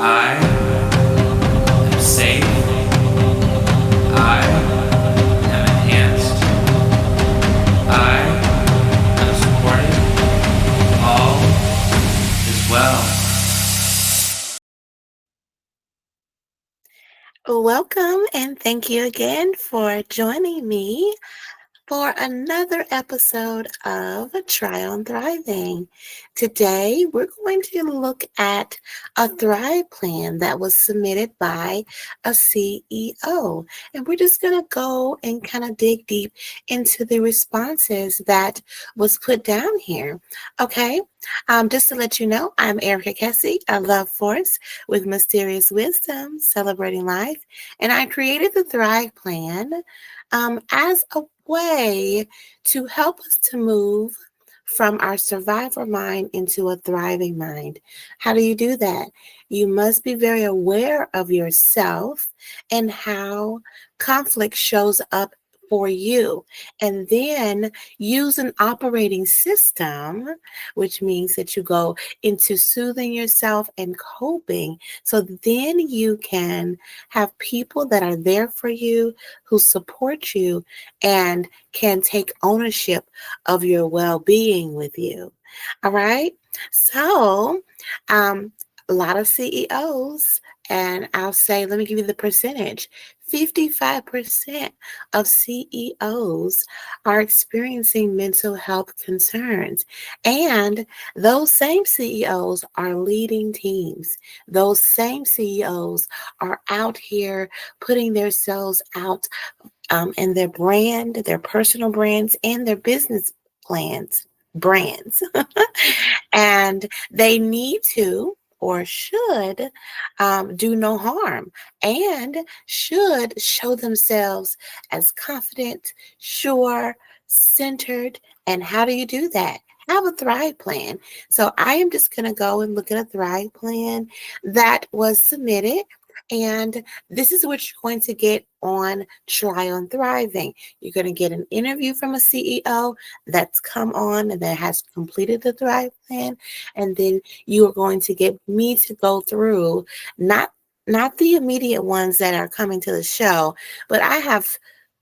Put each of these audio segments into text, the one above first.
I am safe. I am enhanced. I am supported. All is well. Welcome and thank you again for joining me for another episode of Try on Thriving. Today, we're going to look at a Thrive plan that was submitted by a CEO. And we're just going to go and kind of dig deep into the responses that was put down here. Okay. Just to let you know, I'm Erica Kesse, a love force with mysterious wisdom, celebrating life. And I created the Thrive plan as a way to help us to move from our survivor mind into a thriving mind. How do you do that? You must be very aware of yourself and how conflict shows up for you, and then use an operating system, which means that you go into soothing yourself and coping. So then you can have people that are there for you, who support you, and can take ownership of your well-being with you. All right. So, um, a lot of CEOs, and I'll say, let me give you the percentage. 55% of CEOs are experiencing mental health concerns. And those same CEOs are leading teams. Those same CEOs are out here putting themselves out and their brand, their personal brands, and their business brands. And they need to or should do no harm and should show themselves as confident, sure, centered. And how do you do that? Have a Thrive plan. So I am just going to go and look at a Thrive plan that was submitted. And this is what you're going to get on Try on Thriving. You're going to get an interview from a CEO that's come on and that has completed the Thrive plan. And then you are going to get me to go through not the immediate ones that are coming to the show, but I have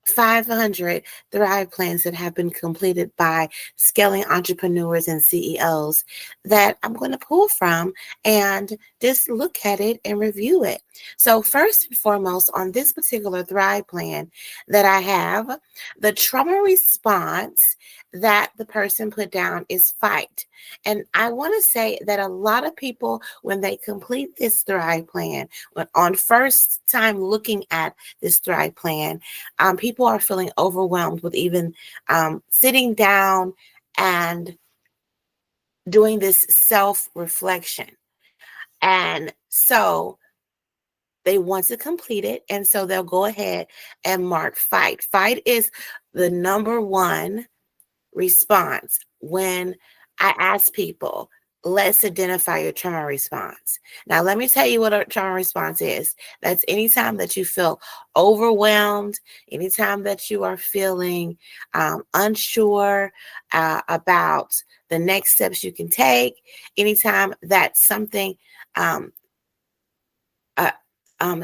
500 Thrive plans that have been completed by scaling entrepreneurs and CEOs that I'm going to pull from and just look at it and review it. So, first and foremost, on this particular Thrive plan that I have, the trauma response that the person put down is fight. And I want to say that a lot of people, when they complete this Thrive plan, when on first time looking at this Thrive plan, people are feeling overwhelmed with even sitting down and doing this self reflection. And so they want to complete it. And so they'll go ahead and mark fight. Fight is the number one response when I ask people, let's identify your trauma response. Now, let me tell you what a trauma response is. That's anytime that you feel overwhelmed, anytime that you are feeling unsure about the next steps you can take, anytime that um, uh,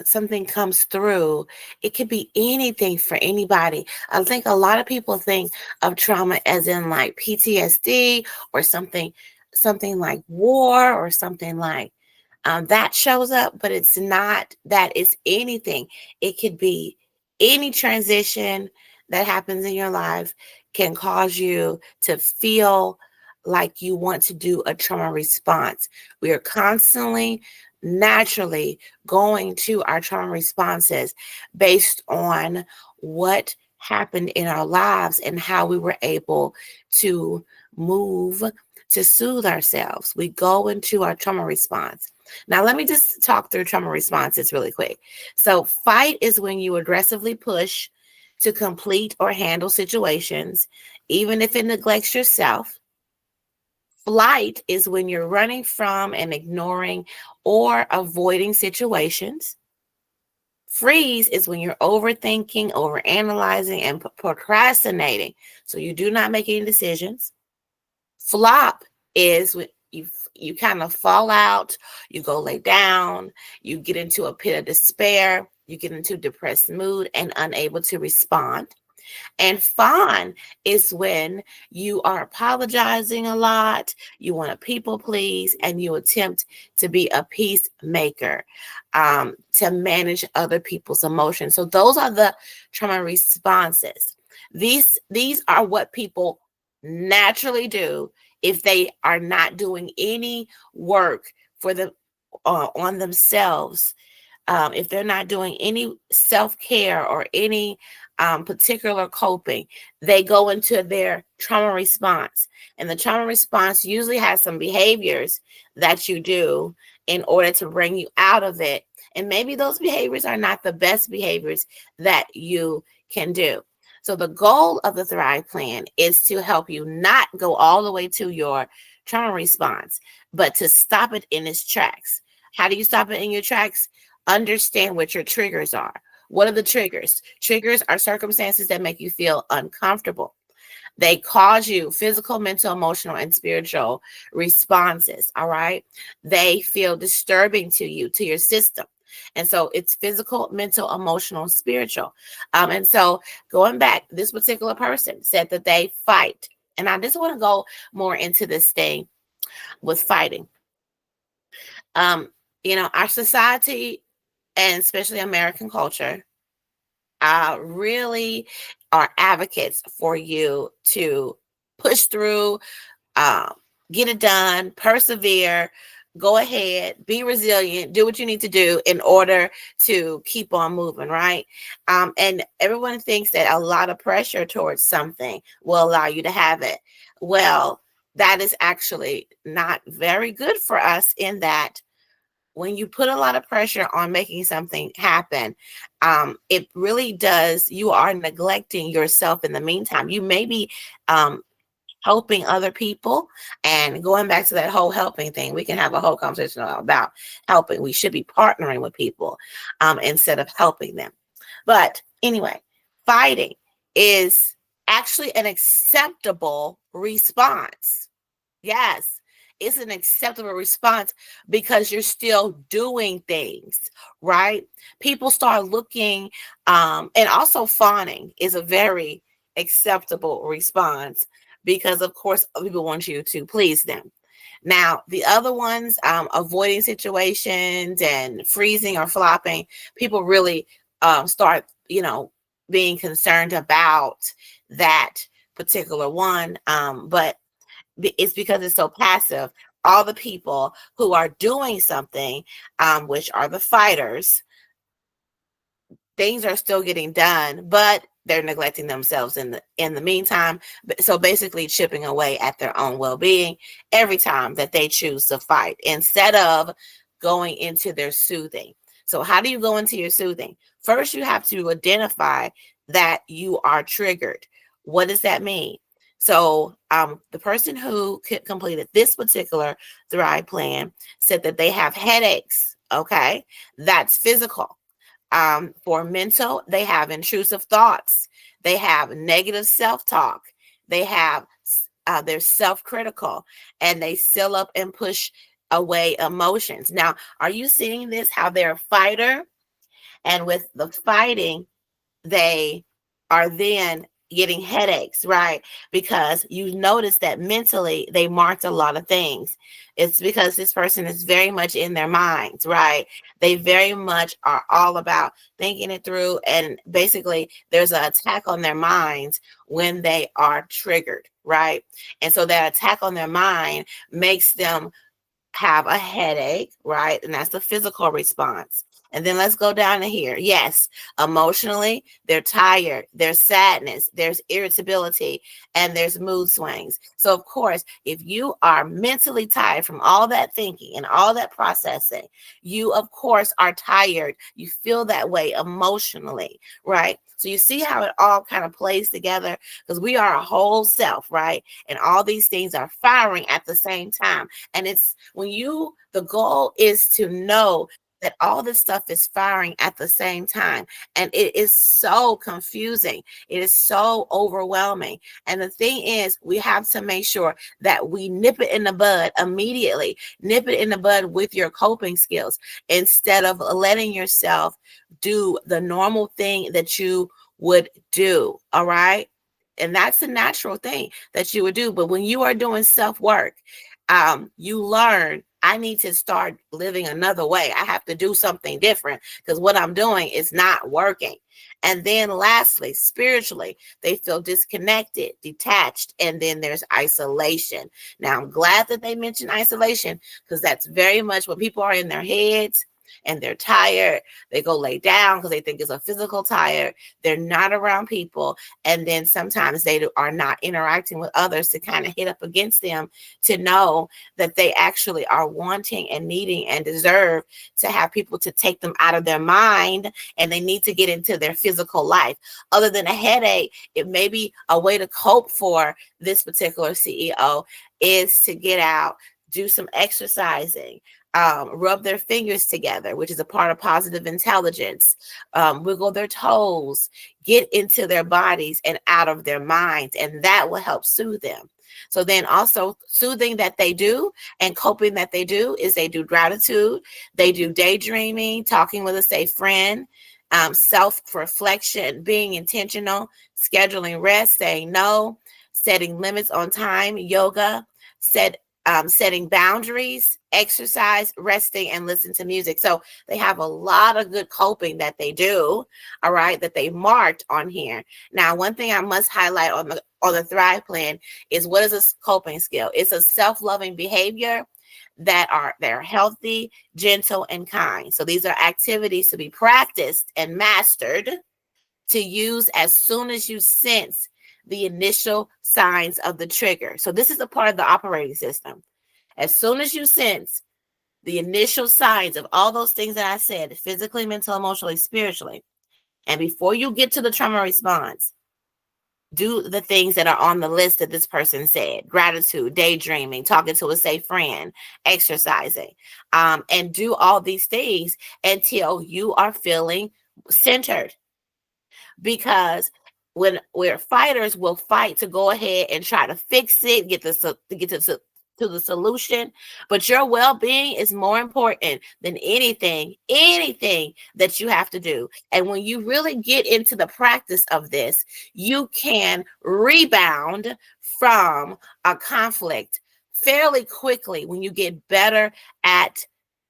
something comes through. It could be anything for anybody. I think a lot of people think of trauma as in like PTSD or something like war or something like that shows up, but it's not that. It's anything. It could be any transition that happens in your life can cause you to feel like you want to do a trauma response. We are constantly, naturally going to our trauma responses based on what happened in our lives and how we were able to move to soothe ourselves. We go into our trauma response. Now, let me just talk through trauma responses really quick. So, fight is when you aggressively push to complete or handle situations, even if it neglects yourself. Flight is when you're running from and ignoring or avoiding situations. Freeze is when you're overthinking, overanalyzing, and procrastinating. So you do not make any decisions. Flop is you kind of fall out, you go lay down, you get into a pit of despair, you get into depressed mood and unable to respond. And fawn is when you are apologizing a lot, you want to people please, and you attempt to be a peacemaker, to manage other people's emotions. So those are the trauma responses. These are what people naturally do if they are not doing any work for the on themselves, if they're not doing any self-care or any particular coping, they go into their trauma response. And the trauma response usually has some behaviors that you do in order to bring you out of it. And maybe those behaviors are not the best behaviors that you can do. So the goal of the Thrive Plan is to help you not go all the way to your trauma response, but to stop it in its tracks. How do you stop it in your tracks? Understand what your triggers are. What are the triggers? Triggers are circumstances that make you feel uncomfortable. They cause you physical, mental, emotional, and spiritual responses. All right. They feel disturbing to you, to your system. And so it's physical, mental, emotional, spiritual. And so going back, this particular person said that they fight. And I just want to go more into this thing with fighting. Um, our society, and especially American culture, really are advocates for you to push through, um, get it done, persevere, go ahead, be resilient, do what you need to do in order to keep on moving, right? And everyone thinks that a lot of pressure towards something will allow you to have it. Well, that is actually not very good for us, in that when you put a lot of pressure on making something happen, it really does, you are neglecting yourself in the meantime. You may be helping other people, and going back to that whole helping thing, we can have a whole conversation about helping. We should be partnering with people instead of helping them. But anyway, fighting is actually an acceptable response. Yes, it's an acceptable response because you're still doing things, right? People start looking, and also fawning is a very acceptable response because, of course, people want you to please them. Now, the other ones, avoiding situations and freezing or flopping, people really start, being concerned about that particular one. But it's because it's so passive. All the people who are doing something, which are the fighters, things are still getting done, but they're neglecting themselves in the meantime. So basically chipping away at their own well-being every time that they choose to fight instead of going into their soothing. So how do you go into your soothing? First, you have to identify that you are triggered. What does that mean? So the person who completed this particular Thrive Plan said that they have headaches. Okay, that's physical. For mental, they have intrusive thoughts. They have negative self-talk. They have, they're self-critical, and they seal up and push away emotions. Now, are you seeing this? How they're a fighter, and with the fighting, they are then getting headaches, right? Because you notice that mentally they marked a lot of things. It's because this person is very much in their minds, right? They very much are all about thinking it through. And basically, there's an attack on their minds when they are triggered, right? And so that attack on their mind makes them have a headache, right? And that's the physical response. And then let's go down to here. Yes, emotionally, they're tired, there's sadness, there's irritability, and there's mood swings. So, of course, if you are mentally tired from all that thinking and all that processing, you, of course, are tired. You feel that way emotionally, right? So you see how it all kind of plays together, because we are a whole self, right? And all these things are firing at the same time. And it's when the goal is to know that all this stuff is firing at the same time. And it is so confusing. It is so overwhelming. And the thing is, we have to make sure that we nip it in the bud immediately, nip it in the bud with your coping skills instead of letting yourself do the normal thing that you would do. All right. And that's a natural thing that you would do. But when you are doing self work, you learn I need to start living another way. I have to do something different because what I'm doing is not working. And then lastly, spiritually, they feel disconnected, detached, and then there's isolation. Now, I'm glad that they mentioned isolation because that's very much when people are in their heads and they're tired. They go lay down because they think it's a physical tired. They're not around people. And then sometimes they are not interacting with others to kind of hit up against them to know that they actually are wanting and needing and deserve to have people to take them out of their mind, and they need to get into their physical life. Other than a headache, it may be a way to cope for this particular CEO is to get out, do some exercising, rub their fingers together, which is a part of positive intelligence, wiggle their toes, get into their bodies and out of their minds, and that will help soothe them. So then also soothing that they do and coping that they do is they do gratitude, they do daydreaming, talking with a safe friend, self-reflection, being intentional, scheduling rest, saying no, setting limits on time, yoga, setting boundaries, exercise, resting, and listen to music. So they have a lot of good coping that they do, all right, that they marked on here. Now, one thing I must highlight on the Thrive Plan is what is a coping skill? It's a self-loving behavior they're healthy, gentle, and kind. So these are activities to be practiced and mastered to use as soon as you sense the initial signs of the trigger. So this is a part of the operating system. As soon as you sense the initial signs of all those things that I said, physically, mentally, emotionally, spiritually, and before you get to the trauma response, do the things that are on the list that this person said: gratitude, daydreaming, talking to a safe friend, exercising, and do all these things until you are feeling centered. Because when we're fighters, we'll fight to go ahead and try to fix it, get to the solution. But your well-being is more important than anything that you have to do. And when you really get into the practice of this, you can rebound from a conflict fairly quickly when you get better at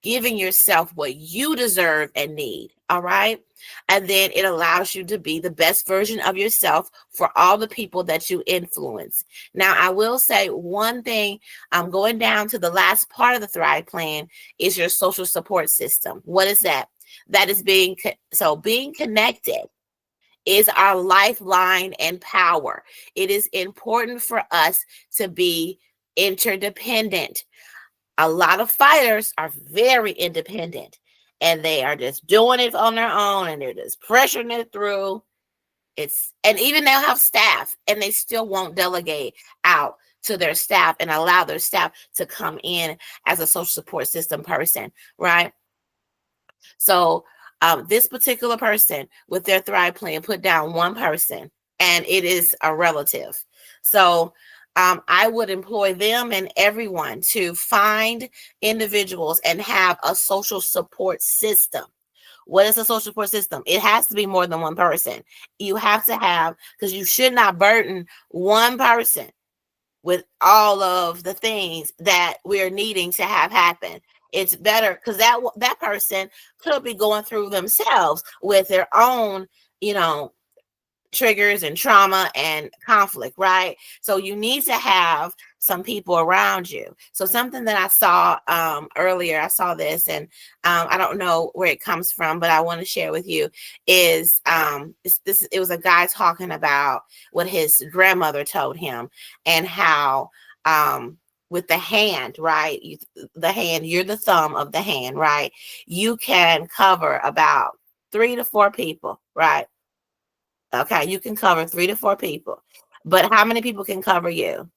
giving yourself what you deserve and need. All right. And then it allows you to be the best version of yourself for all the people that you influence. Now, I will say one thing. I'm going down to the last part of the Thrive Plan is your social support system. What is that? That is being connected is our lifeline and power. It is important for us to be interdependent. A lot of fighters are very independent and they are just doing it on their own and they're just pressuring it through. And even they'll have staff and they still won't delegate out to their staff and allow their staff to come in as a social support system person, right? So this particular person with their Thrive Plan put down one person, and it is a relative. So I would employ them and everyone to find individuals and have a social support system. What is a social support system? It has to be more than one person. You have to have, because you should not burden one person with all of the things that we're needing to have happen. It's better because that person could be going through themselves with their own, you know, triggers and trauma and conflict, right? So you need to have some people around you. So something that I saw earlier, I saw this, and I don't know where it comes from, but I want to share with you is it was a guy talking about what his grandmother told him and how with the hand, right? The hand, you're the thumb of the hand, right? You can cover about 3 to 4 people, right? Okay, you can cover 3 to 4 people. But how many people can cover you?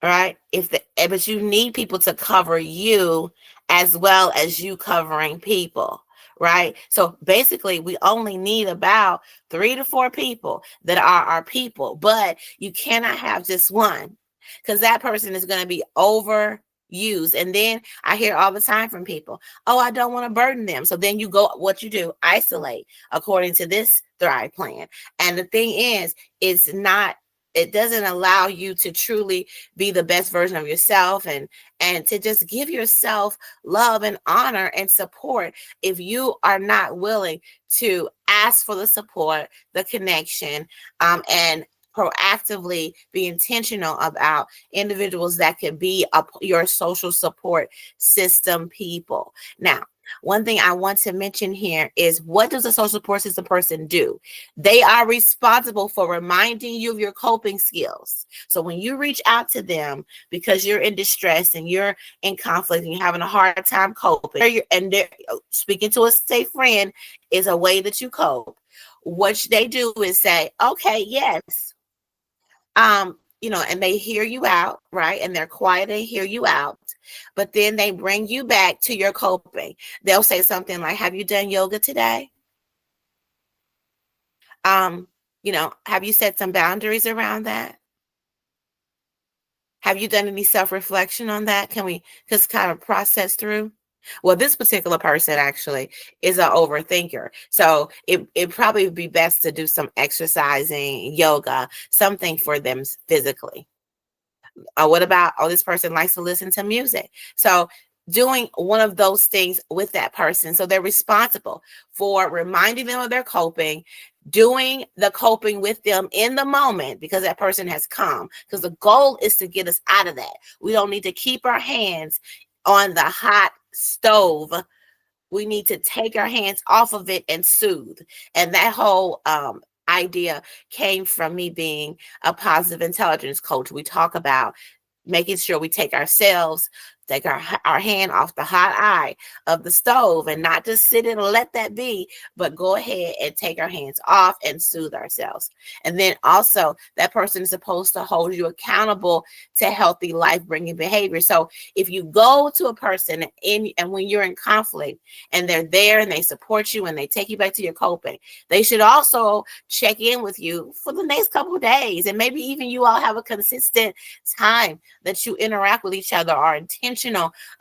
right? But you need people to cover you as well as you covering people, right? So basically, we only need about 3 to 4 people that are our people, but you cannot have just one because that person is going to be overused. And then I hear all the time from people, oh, I don't want to burden them. So then you go, what you do, isolate according to this Thrive plan. And the thing is, it's not, it doesn't allow you to truly be the best version of yourself, and to just give yourself love and honor and support if you are not willing to ask for the support, the connection, and proactively be intentional about individuals that could be your social support system people. Now, one thing I want to mention here is, what does a social support system person do? They are responsible for reminding you of your coping skills. So when you reach out to them because you're in distress and you're in conflict and you're having a hard time coping, and they're speaking to a safe friend is a way that you cope. What they do is say, okay, yes, and they hear you out, right? And they're quiet and hear you out, but then they bring you back to your coping. They'll say something like, have you done yoga today? Um, have you set some boundaries around that? Have you done any self-reflection on that? Can we just kind of process through? Well, this particular person actually is an overthinker. So it probably would be best to do some exercising, yoga, something for them physically. What about, oh, this person likes to listen to music. So doing one of those things with that person. So they're responsible for reminding them of their coping, doing the coping with them in the moment because that person has come. Because the goal is to get us out of that. We don't need to keep our hands on the hot stove. We need to take our hands off of it and soothe. And that whole idea came from me being a positive intelligence coach. We talk about making sure we take our hand off the hot eye of the stove and not just sit and let that be, but go ahead and take our hands off and soothe ourselves. And then also, that person is supposed to hold you accountable to healthy life-bringing behavior. So if you go to a person and when you're in conflict and they're there and they support you and they take you back to your coping, they should also check in with you for the next couple of days. And maybe even you all have a consistent time that you interact with each other, are intentional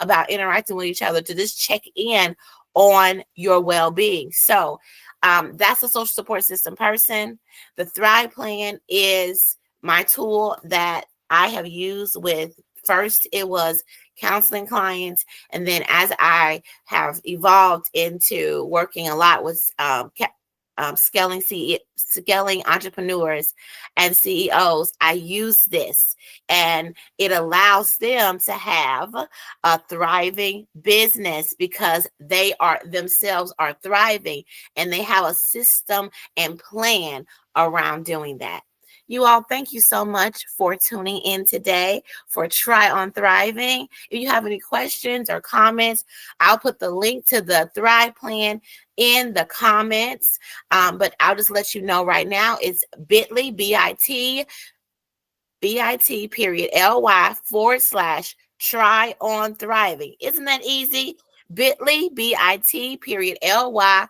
about interacting with each other to just check in on your well-being. So that's a social support system person. The Thrive Plan is my tool that I have used with, first it was counseling clients, and then as I have evolved into working a lot with scaling entrepreneurs and CEOs, I use this, and it allows them to have a thriving business because they are themselves are thriving and they have a system and plan around doing that. You all, thank you so much for tuning in today for Try on Thriving. If you have any questions or comments, I'll put the link to the Thrive Plan in the comments. But I'll just let you know right now, it's bit.ly, bit period ly/ try on thriving. Isn't that easy? Bit.ly, bit period ly/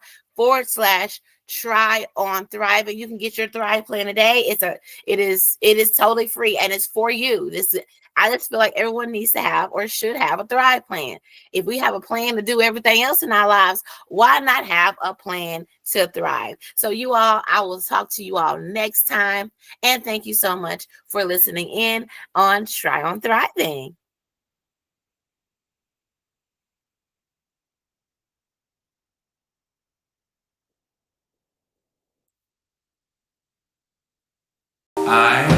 try on thriving. You can get your Thrive plan today. It is totally free and it's for you. I just feel like everyone needs to have or should have a Thrive plan. If we have a plan to do everything else in our lives, why not have a plan to thrive? So you all, I will talk to you all next time. And thank you so much for listening in on Try on Thriving. I